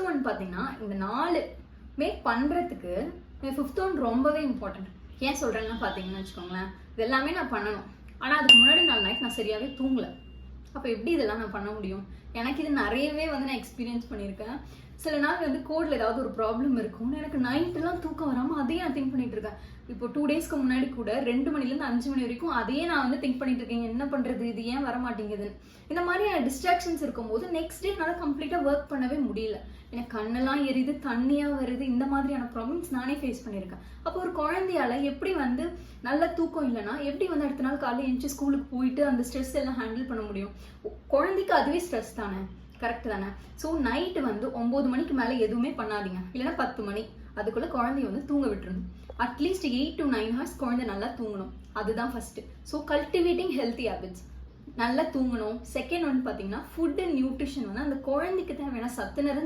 One பார்த்தீங்கன்னா இந்த 4 பண்ணுறதுக்கு ஃபிஃப்த் ஒன் ரொம்பவே இம்பார்ட்டன்ட். ஏன் சொல்கிறேன்னா பார்த்தீங்கன்னு வச்சுக்கோங்களேன், இது எல்லாமே நான் பண்ணணும். ஆனால் அதுக்கு முன்னாடி நைட் நான் சரியாகவே தூங்கலை. அப்போ எப்படி இதெல்லாம் நான் பண்ண முடியும்? எனக்கு இது நிறையவே நான் எக்ஸ்பீரியன்ஸ் பண்ணியிருக்கேன். சில நாள் கோடில் ஏதாவது ஒரு ப்ராப்ளம் இருக்கும், எனக்கு நைட்டெல்லாம் தூக்கம் வராமல் அதையே நான் திங்க் பண்ணிட்டு இருக்கேன். இப்போ 2 டேஸ்க்கு முன்னாடி கூட 2 மணிலேருந்து 5 மணி வரைக்கும் அதையே நான் திங்க் பண்ணிட்டு இருக்கேன், என்ன பண்ணுறது, இது ஏன் வர மாட்டேங்குதுன்னு. இந்த மாதிரி டிஸ்ட்ராக்ஷன்ஸ் இருக்கும்போது நெக்ஸ்ட் டே என்னால் கம்ப்ளீட்டாக ஒர்க் பண்ணவே முடியல. எனக்கு கண்ணெல்லாம் எரியுது, தண்ணியாக வருது, இந்த மாதிரியான ப்ராப்ளம்ஸ் நானே ஃபேஸ் பண்ணியிருக்கேன். அப்போ ஒரு குழந்தையால எப்படி நல்ல தூக்கம் இல்லைன்னா எப்படி அடுத்த நாள் காலையில் எழுந்துச்சு ஸ்கூலுக்கு போயிட்டு அந்த ஸ்ட்ரெஸ் எல்லாம் ஹேண்டில் பண்ண முடியும்? குழந்தைக்கு அதுவே ஸ்ட்ரெஸ் தானே, கரெக்ட் தானே? ஸோ நைட்டு 9 மணிக்கு மேலே எதுவுமே பண்ணாதீங்க, இல்லைன்னா 10 மணி அதுக்குள்ளே குழந்தைய தூங்க விட்டுருணும். அட்லீஸ்ட் 8 to 9 hours குழந்தை நல்லா தூங்கணும், அதுதான் first. So cultivating healthy habits, நல்லா தூங்கணும். செகண்ட் பார்த்தீங்கன்னா ஃபுட் அண்ட் நியூட்ரிஷன் அந்த குழந்தைக்கு தேவையான சத்து நிறைந்த